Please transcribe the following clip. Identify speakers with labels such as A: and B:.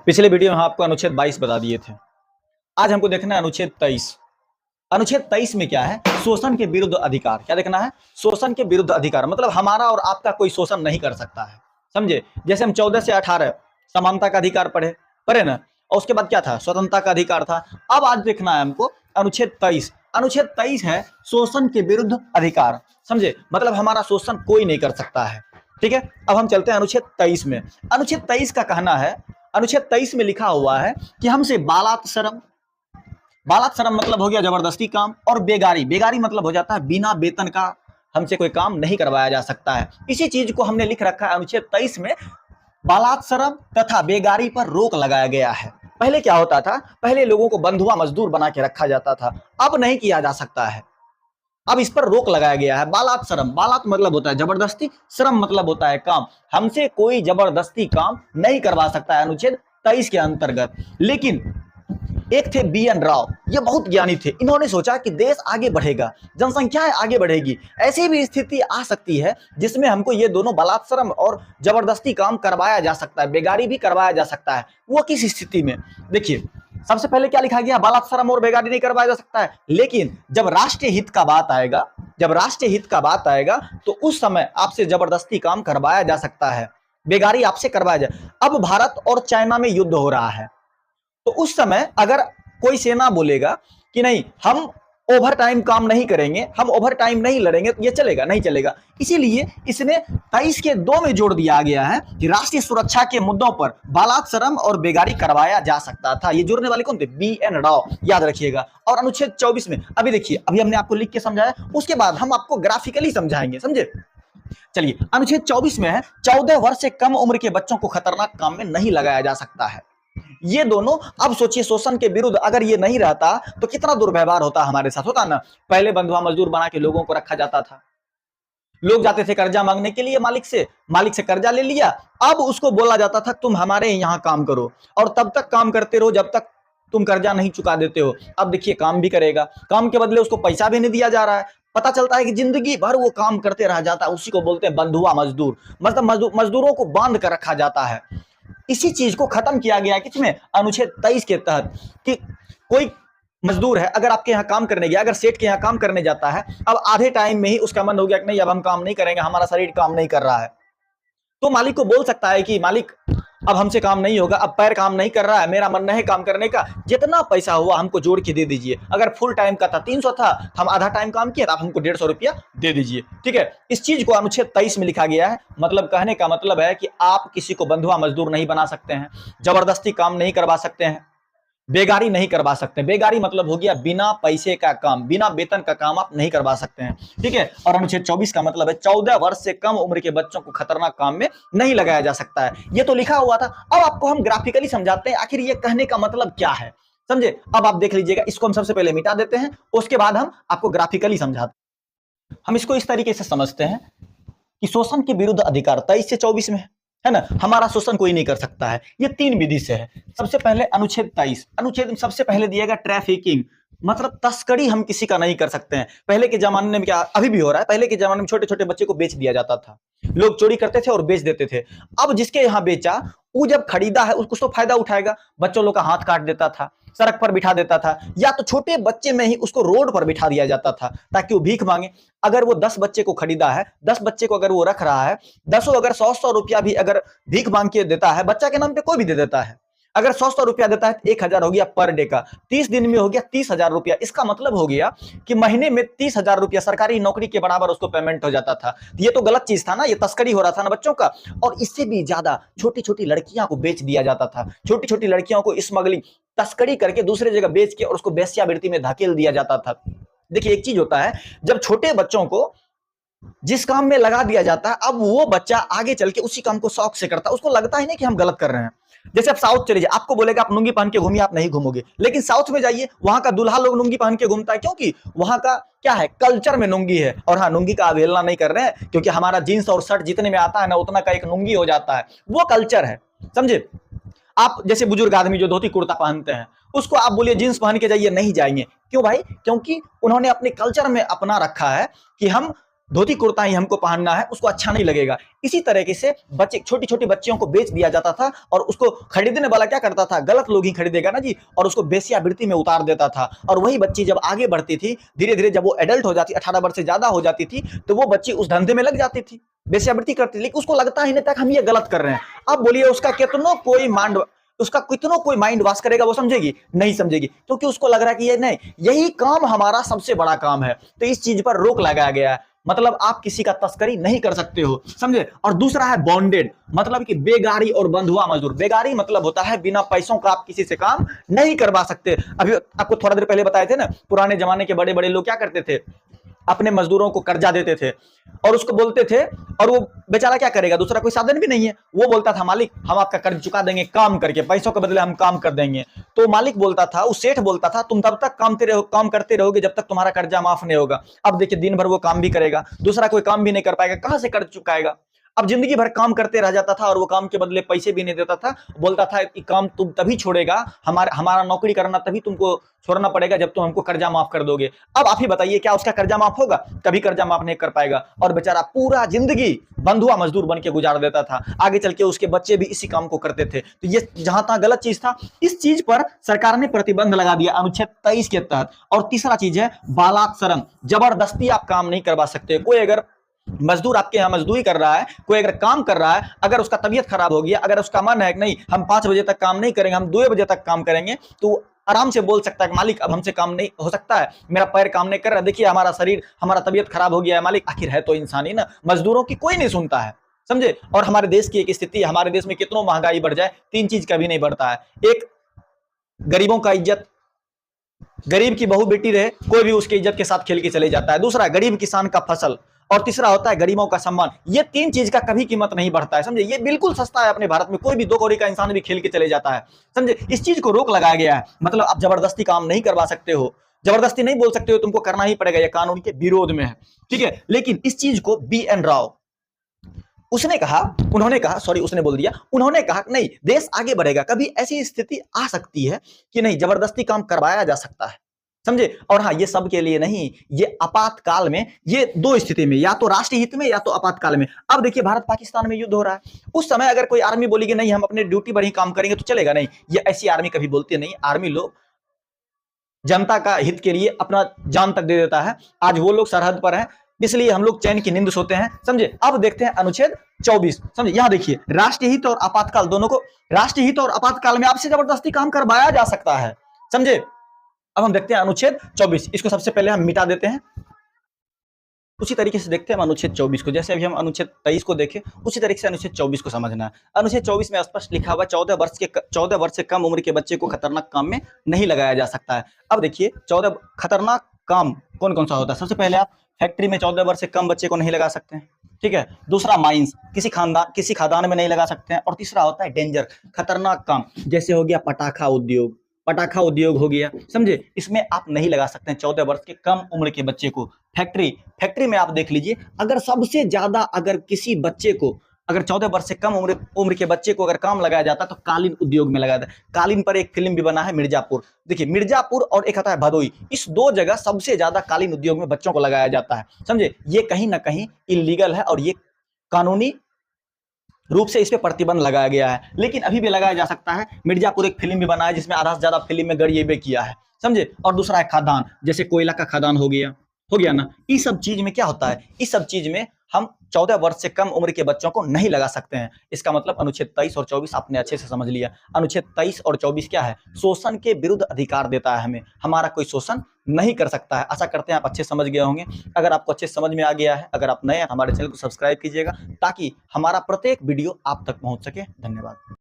A: पिछले वीडियो में हम आपको अनुच्छेद 22 बता दिए थे। आज हमको देखना है अनुच्छेद 23। अनुच्छेद 23 में क्या है? शोषण के विरुद्ध अधिकार। क्या देखना है? शोषण के विरुद्ध अधिकार, मतलब हमारा और आपका कोई शोषण नहीं कर सकता है। समझे? जैसे हम 14 से 18 समानता का अधिकार पढ़े ना, और उसके बाद क्या था? स्वतंत्रता का अधिकार था। अब आज देखना है हमको अनुच्छेद 23। अनुच्छेद 23 है शोषण के विरुद्ध अधिकार। समझे? मतलब हमारा शोषण कोई नहीं कर सकता है। ठीक है, अब हम चलते हैं अनुच्छेद 23 में। अनुच्छेद 23 का कहना है, अनुच्छेद 23 में लिखा हुआ है कि हमसे बालात्सरम, बालात्सरम मतलब हो गया जबरदस्ती काम, और बेगारी, बेगारी मतलब हो जाता है बिना वेतन का हमसे कोई काम नहीं करवाया जा सकता है। इसी चीज को हमने लिख रखा है अनुच्छेद 23 में। बालात्सरम तथा बेगारी पर रोक लगाया गया है। पहले क्या होता था? पहले लोगों को बंधुआ मजदूर बना के रखा जाता था, अब नहीं किया जा सकता है। अब इस पर रोक लगाया गया है। बालात्सरम, बालात मतलब होता है जबरदस्ती, श्रम मतलब होता है काम। हमसे कोई जबरदस्ती काम नहीं करवा सकता है अनुच्छेद 23 के अंतर्गत। लेकिन एक थे BN राव, ये बहुत ज्ञानी थे। इन्होंने सोचा कि देश आगे बढ़ेगा, जनसंख्या आगे बढ़ेगी, ऐसी भी स्थिति आ सकती है जिसमें हमको ये दोनों बलात्सरम और जबरदस्ती काम करवाया जा सकता है, बेगारी भी करवाया जा सकता है। वो किस स्थिति में? देखिए, सबसे पहले क्या लिखा गया? बालात्सरम और बेगारी नहीं करवाया जा सकता है। लेकिन जब राष्ट्रीय हित का बात आएगा, जब राष्ट्रीय हित का बात आएगा तो उस समय आपसे जबरदस्ती काम करवाया जा सकता है, बेगारी आपसे करवाया जाए। अब भारत और चाइना में युद्ध हो रहा है, तो उस समय अगर कोई सेना बोलेगा कि नहीं, हम ओवर टाइम काम नहीं करेंगे, हम ओवर टाइम नहीं लड़ेंगे, तो ये चलेगा? नहीं चलेगा। इसीलिए इसने 23 के 2 में जोड़ दिया गया है कि राष्ट्रीय सुरक्षा के मुद्दों पर बालात्सरम और बेगारी करवाया जा सकता था। ये जोड़ने वाले कौन थे? BN राव, याद रखिएगा। और अनुच्छेद 24 में अभी देखिए, अभी हमने आपको लिख के समझाया, उसके बाद हम आपको ग्राफिकली समझाएंगे। समझे? चलिए, अनुच्छेद 24 में है 14 वर्ष से कम उम्र के बच्चों को खतरनाक काम में नहीं लगाया जा सकता है। ये दोनों, अब सोचिए शोषण के विरुद्ध अगर ये नहीं रहता तो कितना दुर्व्यवहार होता हमारे साथ, होता ना। पहले बंधुआ मजदूर बना के लोगों को रखा जाता था, लोग जाते थे कर्जा मांगने के लिए मालिक से कर्जा ले लिया। अब उसको बोला जाता था तुम हमारे यहाँ काम करो, और तब तक काम करते रहो जब तक तुम कर्जा नहीं चुका देते हो। अब देखिए, काम भी करेगा, काम के बदले उसको पैसा भी नहीं दिया जा रहा है। पता चलता है कि जिंदगी भर वो काम करते रह जाता है। उसी को बोलते हैं बंधुआ मजदूर, मतलब मजदूरों को बांध कर रखा जाता है। इसी चीज को खत्म किया गया किसमें? अनुच्छेद 23 के तहत, कि कोई मजदूर है, अगर आपके यहाँ काम करने गया, अगर सेठ के यहाँ काम करने जाता है, अब आधे टाइम में ही उसका मन हो गया कि नहीं, अब हम काम नहीं करेंगे, हमारा शरीर काम नहीं कर रहा है, तो मालिक को बोल सकता है कि मालिक, अब हमसे काम नहीं होगा, अब पैर काम नहीं कर रहा है, मेरा मन नहीं काम करने का, जितना पैसा हुआ हमको जोड़ के दे दीजिए। अगर फुल टाइम का था 300 था, हम आधा टाइम काम किया, आप हमको 150 रुपया दे दीजिए। ठीक है, इस चीज को अनुच्छेद 23 में लिखा गया है। मतलब कहने का मतलब है कि आप किसी को बंधुआ मजदूर नहीं बना सकते हैं, जबरदस्ती काम नहीं करवा सकते हैं, बेगारी नहीं करवा सकते। बेगारी मतलब हो गया बिना पैसे का काम, बिना वेतन का काम आप नहीं करवा सकते हैं। ठीक है, और अनुच्छेद 24 का मतलब है 14 वर्ष से कम उम्र के बच्चों को खतरनाक काम में नहीं लगाया जा सकता है। ये तो लिखा हुआ था। अब आपको हम ग्राफिकली समझाते हैं आखिर ये कहने का मतलब क्या है। समझे? अब आप देख लीजिएगा, इसको हम सबसे पहले मिटा देते हैं, उसके बाद हम आपको ग्राफिकली समझाते हैं। हम इसको इस तरीके से समझते हैं कि शोषण के विरुद्ध अधिकार 23 से 24 में है ना, हमारा शोषण कोई नहीं कर सकता है। ये 3 विधि से है। सबसे पहले अनुच्छेद 23, अनुच्छेद में सबसे पहले दिएगा ट्रैफिकिंग, मतलब तस्करी हम किसी का नहीं कर सकते हैं। पहले के जमाने में क्या, अभी भी हो रहा है, पहले के जमाने में छोटे छोटे बच्चे को बेच दिया जाता था, लोग चोरी करते थे और बेच देते थे। अब जिसके यहाँ बेचा, वो जब खरीदा है उसको तो फायदा उठाएगा, बच्चों लोग का हाथ काट देता था, सड़क पर बिठा देता था, या तो छोटे बच्चे में ही उसको रोड पर बिठा दिया जाता था ताकि वो भीख मांगे। अगर वो 10 बच्चे को खरीदा है, 10 बच्चे को अगर वो रख रहा है, 10 अगर 100 रुपया भी अगर भीख मांग के देता है, बच्चा के नाम पे कोई भी दे देता है, अगर 100 रुपया देता है तो 1000 हो गया पर डे का, 30 दिन में हो गया 30,000 रुपया। इसका मतलब हो गया कि महीने में 30,000 रुपया सरकारी नौकरी के बराबर उसको पेमेंट हो जाता था। ये तो गलत चीज था ना, ये तस्करी हो रहा था ना बच्चों का। और इससे भी ज्यादा छोटी छोटी लड़कियां को बेच दिया जाता था, छोटी छोटी लड़कियों को स्मगलिंग, तस्करी करके दूसरे जगह बेच के और उसको वेश्यावृत्ति में धकेल दिया जाता था। देखिए, एक चीज होता है, जब छोटे बच्चों को जिस काम में लगा दिया जाता है, अब वो बच्चा आगे चल के उसी काम को शौक से करता है, उसको लगता ही नहीं कि हम गलत कर रहे हैं। जैसे आप साउथ चले जाइए, आपको बोलेगा आप लुंगी पहन के घूमिए, आप नहीं घूमोगे। लेकिन साउथ में जाइए, वहां का दूल्हा लोग लुंगी पहन के घूमता है, क्योंकि वहां का क्या है, कल्चर में लुंगी है। और हाँ, लुंगी का अवहेलना नहीं कर रहे हैं, क्योंकि हमारा जींस और शर्ट जितने में आता है ना, उतना का एक लुंगी हो जाता है, वो कल्चर है। समझे? आप जैसे बुजुर्ग आदमी जो धोती कुर्ता पहनते हैं, उसको आप बोलिए जींस पहन के जाइए, नहीं जाएंगे। क्यों भाई? क्योंकि उन्होंने अपने कल्चर में अपना रखा है कि हम धोती कुर्ता ही हमको पहनना है, उसको अच्छा नहीं लगेगा। इसी तरीके से बच्चे, छोटी छोटी बच्चियों को बेच दिया जाता था और उसको खरीदने वाला क्या करता था, गलत लोग ही खरीदेगा ना जी, और उसको वेश्यावृत्ति में उतार देता था। और वही बच्ची जब आगे बढ़ती थी, धीरे धीरे जब वो एडल्ट हो जाती, 18 वर्ष से ज्यादा हो जाती थी, तो वो बच्ची उस धंधे में लग जाती थी, वेश्यावृत्ति करती, लेकिन उसको लगता ही नहीं था हम ये गलत कर रहे हैं। अब बोलिए उसका कितनों कोई माइंड वॉश करेगा, वो समझेगी नहीं समझेगी, क्योंकि उसको लग रहा है कि ये नहीं, यही काम हमारा सबसे बड़ा काम है। तो इस चीज पर रोक लगाया गया है, मतलब आप किसी का तस्करी नहीं कर सकते हो, समझे। और दूसरा है बॉन्डेड, मतलब कि बेगारी और बंधुआ मजदूर। बेगारी मतलब होता है बिना पैसों का आप किसी से काम नहीं करवा सकते। अभी आपको थोड़ा देर पहले बताए थे ना, पुराने जमाने के बड़े बड़े लोग क्या करते थे, अपने मजदूरों को कर्जा देते थे और उसको बोलते थे, और वो बेचारा क्या करेगा, दूसरा कोई साधन भी नहीं है, वो बोलता था मालिक हम आपका कर्ज चुका देंगे काम करके, पैसों के बदले हम काम कर देंगे। तो मालिक बोलता था, उस सेठ बोलता था, तुम तब तक काम करते रहोगे जब तक तुम्हारा कर्जा माफ नहीं होगा। अब देखिए दिन भर वो काम भी करेगा, दूसरा कोई काम भी नहीं कर पाएगा, कहां से कर्ज चुकाएगा। अब जिंदगी भर काम करते रह जाता था और वो काम के बदले पैसे भी नहीं देता था। बोलता था कि काम तुम तभी छोड़ेगा, हमारा नौकरी करना तभी तुमको छोड़ना पड़ेगा जब तुम हमको कर्जा माफ कर दोगे। अब आप ही बताइए, क्या उसका कर्जा माफ होगा? कभी कर्जा माफ नहीं कर पाएगा, और बेचारा पूरा जिंदगी बंधुआ मजदूर बन के गुजार देता था। आगे चल के उसके बच्चे भी इसी काम को करते थे। तो ये जहां तहां गलत चीज था, इस चीज पर सरकार ने प्रतिबंध लगा दिया अनुच्छेद 23 के तहत। और तीसरा चीज है बालात्सरम, जबरदस्ती आप काम नहीं करवा सकते। कोई अगर मजदूर आपके यहाँ मजदूरी कर रहा है, कोई अगर काम कर रहा है, अगर उसका तबीयत खराब हो गया, अगर उसका मन है कि नहीं हम 5 बजे तक काम नहीं करेंगे, हम 2 बजे तक काम करेंगे, तो आराम से बोल सकता है कि मालिक अब हमसे काम नहीं हो सकता है, मेरा पैर काम नहीं कर रहा, देखिए हमारा शरीर, हमारा तबीयत खराब हो गया है मालिक। आखिर है तो इंसान ही ना, मजदूरों की कोई नहीं सुनता है, समझे। और हमारे देश की एक स्थिति, हमारे देश में कितनों महंगाई बढ़ जाए, 3 चीज कभी नहीं बढ़ता है। एक, गरीबों का इज्जत, गरीब की बहू बेटी रहे, कोई भी उसकी इज्जत के साथ खेल के चले जाता है। दूसरा, गरीब किसान का फसल, और तीसरा होता है गरीबों का सम्मान। ये 3 चीज का कभी कीमत नहीं बढ़ता है, समझे। ये बिल्कुल सस्ता है अपने भारत में, कोई भी 2 कौड़ी का इंसान भी खेल के चले जाता है, समझे। इस चीज को रोक लगाया गया है, मतलब आप जबरदस्ती काम नहीं करवा सकते हो, जबरदस्ती नहीं बोल सकते हो, तुमको करना ही पड़ेगा, ये कानून के विरोध में है, ठीक है। लेकिन इस चीज को BN राव उसने बोल दिया, उन्होंने कहा नहीं, देश आगे बढ़ेगा, कभी ऐसी स्थिति आ सकती है कि नहीं जबरदस्ती काम करवाया जा सकता है, समझे। और हाँ, ये सब के लिए नहीं, ये आपातकाल में, ये 2 स्थिति में, या तो राष्ट्रीय हित में या तो आपातकाल में। अब देखिए भारत पाकिस्तान में युद्ध हो रहा है, उस समय अगर कोई आर्मी बोलेगी नहीं हम अपने ड्यूटी पर ही काम करेंगे तो चलेगा नहीं, ये ऐसी आर्मी कभी बोलती नहीं। आर्मी लोग जनता का हित के लिए अपना जान तक दे देता है। आज वो लोग सरहद पर हैं, इसलिए हम लोग चैन की नींद सोते हैं, समझे। अब देखते हैं अनुच्छेद 24, समझे। यहां देखिए, राष्ट्रीय हित और आपातकाल दोनों को, राष्ट्रीय हित और आपातकाल में आपसे जबरदस्ती काम करवाया जा सकता है, समझे। अब हम देखते हैं अनुच्छेद 24, इसको सबसे पहले हम मिटा देते हैं। उसी तरीके से देखते हैं हम अनुच्छेद 24 को, जैसे अभी हम अनुच्छेद 23 को देखें, उसी तरीके से अनुच्छेद 24 को समझना है। अनुच्छेद 24 में स्पष्ट लिखा हुआ 14 वर्ष से कम उम्र के बच्चे को खतरनाक काम में नहीं लगाया जा सकता है। अब देखिए 14 खतरनाक काम कौन कौन सा होता है। सबसे पहले आप फैक्ट्री में 14 वर्ष से कम बच्चे को नहीं लगा सकते हैं, ठीक है। दूसरा, माइंस, किसी खादान में नहीं लगा सकते हैं। और तीसरा होता है डेंजर, खतरनाक काम, जैसे हो गया पटाखा उद्योग हो गया, समझे। इसमें आप नहीं लगा सकते हैं 14 वर्ष के कम उम्र के बच्चे को। फैक्ट्री में आप देख लीजिए, अगर सबसे ज्यादा अगर किसी बच्चे को, अगर 14 वर्ष से कम उम्र के बच्चे को अगर काम लगाया जाता तो कालीन उद्योग में लगाया जाता। कालीन पर एक फिल्म भी बना है, मिर्जापुर। देखिए मिर्जापुर और एक आता है भदोई, इस 2 जगह सबसे ज्यादा कालीन उद्योग में बच्चों को लगाया जाता है, समझे। ये कहीं ना कहीं इलीगल है और ये कानूनी रूप से इस पे प्रतिबंध लगाया गया है, लेकिन अभी भी लगाया जा सकता है। मिर्जापुर एक फिल्म भी बना है जिसमें आधा से ज्यादा फिल्म में गढ़ ये भी किया है, समझे। और दूसरा है खादान, जैसे कोयला का खादान हो गया ना। इस सब चीज में क्या होता है, इस सब चीज में हम 14 वर्ष से कम उम्र के बच्चों को नहीं लगा सकते हैं। इसका मतलब अनुच्छेद 23 और 24 आपने अच्छे से समझ लिया। अनुच्छेद 23 और 24 क्या है, शोषण के विरुद्ध अधिकार देता है हमें, हमारा कोई शोषण नहीं कर सकता है। आशा करते हैं आप अच्छे समझ गए होंगे। अगर आपको अच्छे समझ में आ गया है, अगर आप नए हैं हमारे चैनल को सब्सक्राइब कीजिएगा ताकि हमारा प्रत्येक वीडियो आप तक पहुंच सके। धन्यवाद।